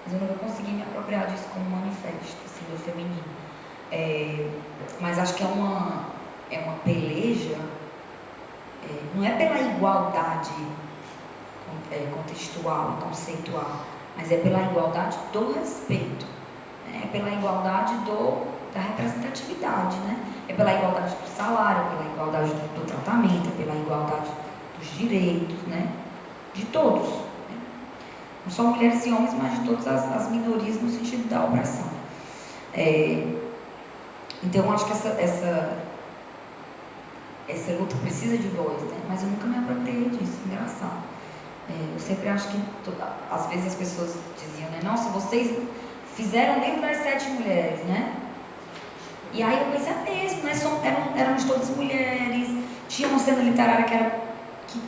mas eu nunca consegui me apropriar disso como manifesto, assim, do feminino. Mas acho que é uma peleja, não é pela igualdade contextual e conceitual, mas é pela igualdade do respeito, né? É pela igualdade da representatividade, né? É pela igualdade do salário, é pela igualdade do tratamento, é pela igualdade dos direitos, né? De todos, né? Não só mulheres e homens, mas de todas as minorias no sentido da opressão. Então, eu acho que essa luta precisa de voz, né? Mas eu nunca me apropriei disso, engraçado. Eu sempre acho que, às vezes as pessoas diziam, né? Nossa, vocês fizeram o livro das 7 mulheres, né? E aí eu pensei, mesmo, né? Éramos todas mulheres, tinha uma cena literária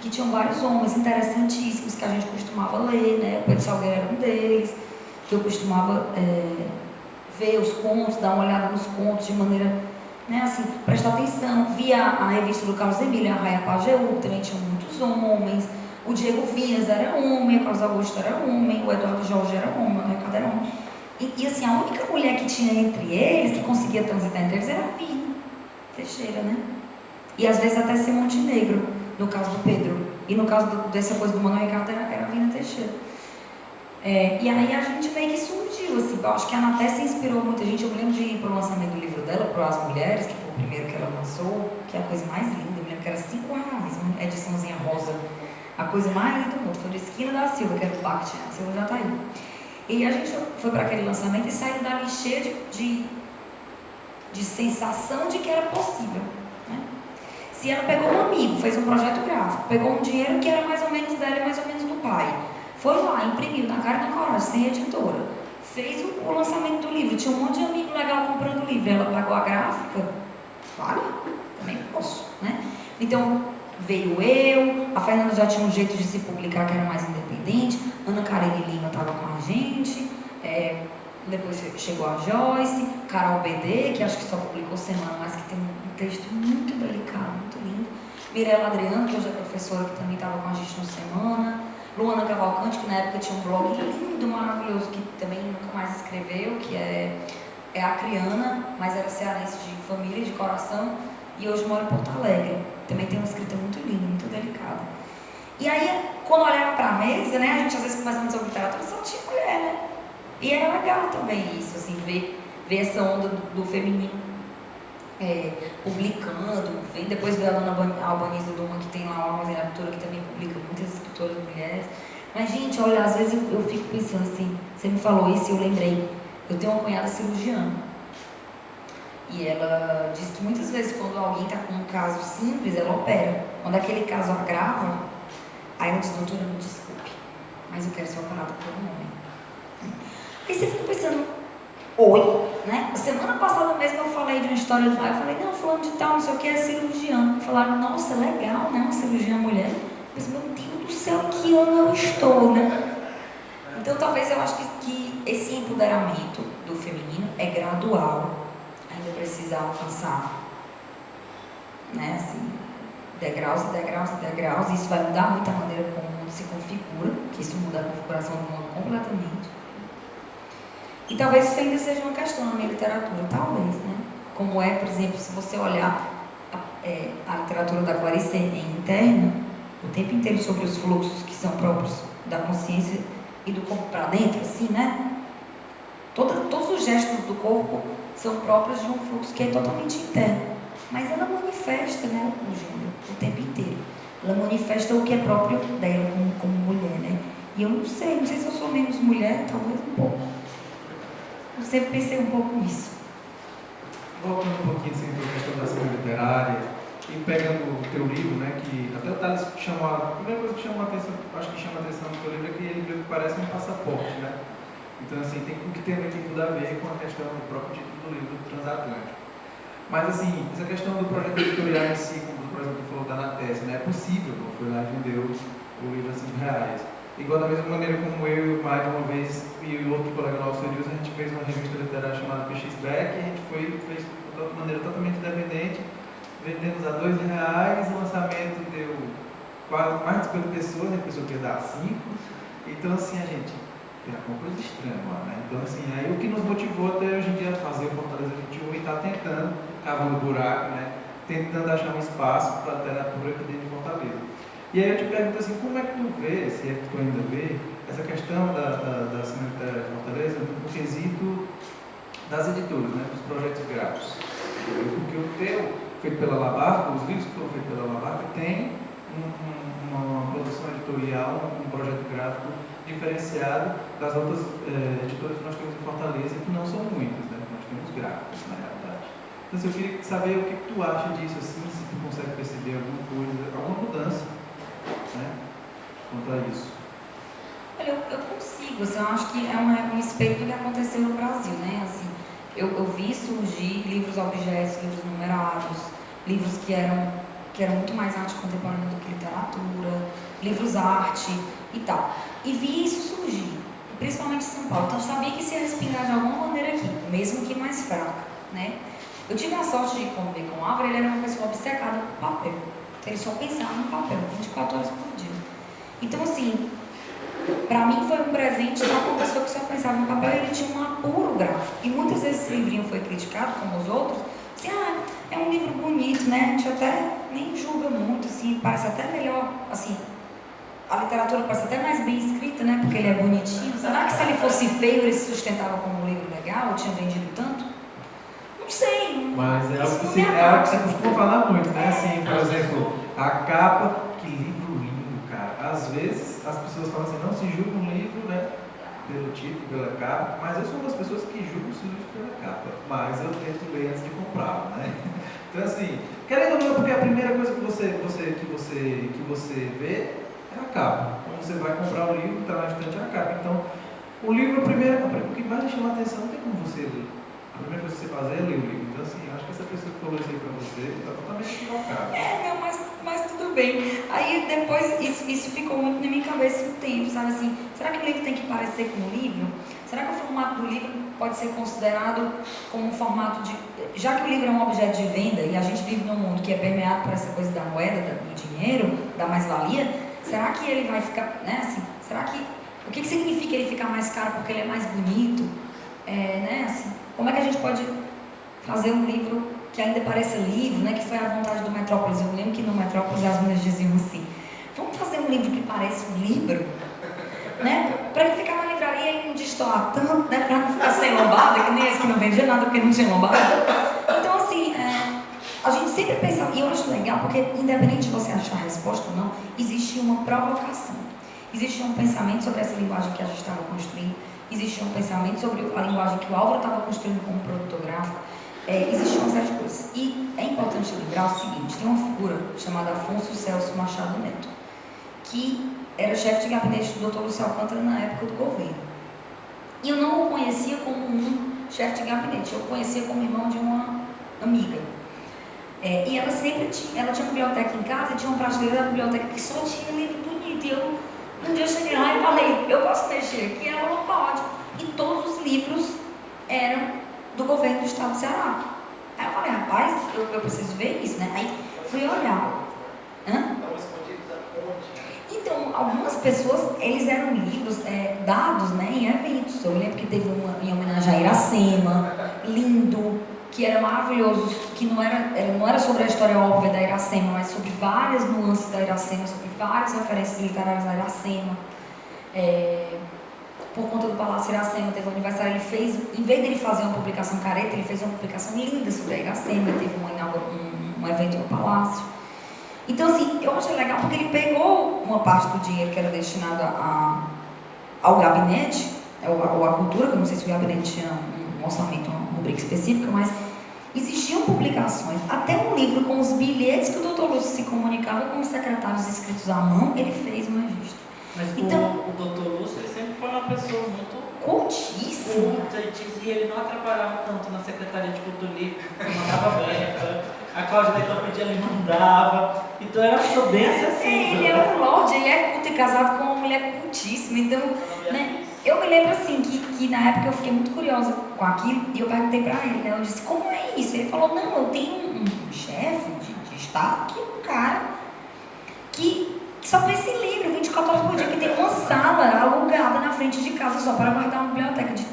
que tinham vários homens interessantíssimos que a gente costumava ler, né? O Pedro Salgueiro era um deles, que eu costumava ver os contos, dar uma olhada nos contos de maneira, né, assim, prestar atenção. Via a revista do Carlos Emílio, a Raia Pajeú, também tinha muitos homens. O Diego Vinhas era homem, o Carlos Augusto era homem, o Eduardo Jorge era homem, o Ricardo era homem. E assim, a única mulher que tinha entre eles, que conseguia transitar entre eles, era a Vina Teixeira, né? E às vezes até ser Montenegro, no caso do Pedro. E no caso dessa coisa do Manuel Ricardo, era a Vina Teixeira. E aí a gente meio que surgiu, assim, eu acho que a Anaté se inspirou muita gente. Eu me lembro de ir para o lançamento do livro dela, para As Mulheres, que foi o primeiro que ela lançou, que é a coisa mais linda. Eu me lembro que era R$5, uma ediçãozinha rosa, a coisa mais linda do mundo. Foi do Esquina da Silva, que era do Bakhtian, a Silva já está aí. E a gente foi para aquele lançamento e saiu dali cheio de sensação de que era possível, né? Ciano pegou um amigo, fez um projeto gráfico, pegou um dinheiro que era mais ou menos dela e mais ou menos do pai. Foi lá, imprimiu na cara e na coragem, sem editora. Fez o lançamento do livro. Tinha um monte de amigo legal comprando o livro. Ela pagou a gráfica. Vale, também posso, né? Então, veio eu, a Fernanda já tinha um jeito de se publicar que era mais independente. Ana Karine Lima estava com a gente. Depois chegou a Joyce, Carol BD, que acho que só publicou semana, mas que tem um texto muito delicado, muito lindo. Mirella Adriano, que hoje é professora, que também estava com a gente no Semana. Luana Cavalcante, que na época tinha um blog lindo, maravilhoso, que também nunca mais escreveu, que é acriana, mas era cearense de família, de coração, e hoje mora em Porto Alegre. Também tem uma escrita muito linda, muito delicada. E aí, quando olhava para a mesa, né, a gente às vezes conversando sobre literatura, só tinha mulher, né? E era legal também isso, assim, ver essa onda do feminino publicando, depois veio a dona Albaniza Duma, que tem lá uma armazém da cultura, que também publica muitas escritoras mulheres. Mas, gente, olha, às vezes eu fico pensando assim, você me falou isso e eu lembrei, eu tenho uma cunhada cirurgiã, e ela diz que muitas vezes quando alguém está com um caso simples, ela opera. Quando aquele caso agrava, aí ela diz, doutora, me desculpe, mas eu quero ser operada por um homem. Aí você fica pensando, oi, né? Semana passada mesmo eu falei de uma história de lá, eu falei, não, falando de tal, não sei o que, é cirurgiã. Falaram, nossa, legal, né? Uma cirurgiã mulher. Eu pensei, meu Deus do céu, em que ano eu estou, né? Então talvez eu acho que esse empoderamento do feminino é gradual, ainda precisa alcançar, né? Assim, degraus e degraus e degraus. Isso vai mudar muito a maneira como o mundo se configura, que isso muda a configuração do mundo completamente. E talvez isso ainda seja uma questão na minha literatura, talvez, né? Como é, por exemplo, se você olhar a literatura da Clarice interna, o tempo inteiro sobre os fluxos que são próprios da consciência e do corpo para dentro, assim, né? Todos os gestos do corpo são próprios de um fluxo que é totalmente interno. Mas ela manifesta, né, o gênero o tempo inteiro. Ela manifesta o que é próprio dela como mulher, né? E eu não sei se eu sou menos mulher, talvez um pouco. Eu sempre pensei um pouco nisso. Voltando um pouquinho assim, para a questão da cena literária, e pegando o teu livro, né, que até o Thales chamou, a primeira coisa que chamou a atenção, acho que chama a atenção no teu livro é que ele meio que parece um passaporte, né? Então, assim, tem tudo a ver com a questão do próprio título do livro, Transatlântico. Mas, assim, essa questão do projeto editorial em si, como, por exemplo, tu falou da Anatés, né, é possível, não foi lá e vendeu o livro a R$5. Igual da mesma maneira como eu e o Maio, uma vez, e o outro colega nosso, o Elius, a gente fez uma revista literária chamada PX Back, e a gente fez de maneira totalmente independente, vendemos a R$2, o lançamento deu quase mais de 50 pessoas, a pessoa queria dar 5. Então, assim, a gente Tem alguma coisa estranha lá, né? Então, assim, aí o que nos motivou até hoje em dia a fazer o Fortaleza 21 e tá tentando, cavando buraco, né? Tentando achar um espaço para a literatura aqui dentro de Fortaleza. E aí eu te pergunto assim, como é que tu vê, se é que tu ainda vê, essa questão da Semana Literária de Fortaleza no quesito das editoras, né? Dos projetos gráficos. Porque o teu, feito pela Labarca, os livros que foram feitos pela Labarca, tem uma produção editorial, um projeto gráfico diferenciado das outras editoras que nós temos em Fortaleza, que não são muitas, né? Nós temos gráficos, na realidade. Então, eu queria saber o que tu acha disso, assim, se tu consegue perceber alguma coisa, alguma mudança, né, quanto a isso. Olha, eu consigo, assim, eu acho que é um espelho do que aconteceu no Brasil, né? Assim, eu vi surgir livros objetos, livros numerados, livros que eram muito mais arte contemporânea do que literatura, livros arte e tal. E vi isso surgir, principalmente em São Paulo. Então eu sabia que isso ia respingar de alguma maneira aqui, mesmo que mais fraca, né? Eu tive a sorte de conviver com o Álvaro, ele era uma pessoa obcecada por papel. Ele só pensava no papel, 24 horas por dia. Então, assim, para mim foi um presente estar com uma pessoa que só pensava no papel e ele tinha um apuro gráfico. E muitas vezes esse livrinho foi criticado, como os outros, assim, é um livro bonito, né? A gente até nem julga muito, assim, parece até melhor, assim, a literatura parece até mais bem escrita, né? Porque ele é bonitinho. Será que se ele fosse feio, ele se sustentava como um livro legal, ou tinha vendido tanto? Não sei. Mas é algo que você costuma falar muito, né? Assim, por exemplo, a capa, que livro lindo, cara. Às vezes as pessoas falam assim, não se julga um livro, né? Pelo título, pela capa, mas eu sou uma das pessoas que julgam os livros pela capa, mas eu tento ler antes de comprar, né? Então, assim, querendo ou não, porque a primeira coisa que você vê é a capa. Quando você vai comprar o livro, está na estante a capa. Então, o livro, o que mais chama a atenção não tem como você ler. A primeira coisa que você fazer é ler o livro. Então, assim, acho que essa pessoa que falou isso aí pra você está totalmente equivocada. Não, mas tudo bem. Aí depois isso ficou muito na minha cabeça um tempo, sabe assim? Será que o livro tem que parecer com o livro? Será que o formato do livro pode ser considerado como um formato de... Já que o livro é um objeto de venda e a gente vive num mundo que é permeado por essa coisa da moeda, do dinheiro, da mais-valia, será que ele vai ficar, né, assim, será que... O que significa ele ficar mais caro porque ele é mais bonito? Né, assim, como é que a gente pode fazer um livro que ainda pareça livro, né, que foi a vontade do Metrópolis. Eu lembro que no Metrópolis as meninas diziam assim, vamos fazer um livro que pareça um livro, né, para ele ficar na livraria e não destoar tanto, né, para não ficar sem lombada, que nem esse que não vendia nada porque não tinha lombada. Então, assim, a gente sempre pensa, e eu acho legal, porque independente de você achar a resposta ou não, existe uma provocação. Existe um pensamento sobre essa linguagem que a gente estava construindo, existe um pensamento sobre a linguagem que o Álvaro estava construindo como produtor gráfico, existe uma série de coisas. E é importante lembrar o seguinte, tem uma figura chamada Afonso Celso Machado Neto, que era chefe de gabinete do Dr. Lúcio Alcântara na época do governo. E eu não o conhecia como um chefe de gabinete, eu o conhecia como irmão de uma amiga. E ela sempre tinha uma biblioteca em casa e tinha uma prateleira da biblioteca que só tinha livro bonito. E um dia eu cheguei lá e falei, eu posso mexer aqui? Ela falou, pode. E todos os livros eram do governo do estado do Ceará. Aí eu falei, rapaz, eu preciso ver isso, né? Aí fui olhar. Então, algumas pessoas, eles eram livros dados, né, em eventos. Eu lembro que teve uma em homenagem a Iracema, lindo, que era maravilhoso, que não era sobre a história óbvia da Iracema, mas sobre várias nuances da Iracema, sobre várias referências literárias da Iracema. Por conta do Palácio Iracema, teve um aniversário, ele fez, em vez dele fazer uma publicação careta, ele fez uma publicação linda sobre a Iracema, teve um evento no Palácio. Então, assim, eu achei legal porque ele pegou uma parte do dinheiro que era destinado ao gabinete, ou à cultura, que eu não sei se o gabinete tinha um orçamento, uma rubrica específica, mas existiam publicações, até um livro com os bilhetes que o Dr. Lúcio se comunicava com os secretários escritos à mão, ele fez um registro. Mas então, o Dr. Lúcio, ele sempre foi uma pessoa muito cultíssima. E ele não atrapalhava tanto na Secretaria de Cultura Livre, mandava bem, a Cláudia Leitão pedia, ele mandava, então era uma pessoa bem acessível. Ele é um lorde, ele é culto e casado com uma mulher cultíssima, então, né, eu me lembro assim, que na época eu fiquei muito curiosa com aquilo, e eu perguntei pra ele, né, eu disse, como é isso? Ele falou, não, eu tenho um chefe de estado, que é um cara que Só pensa em livro, 24 horas por dia, que tem uma sala alugada na frente de casa só para guardar uma biblioteca de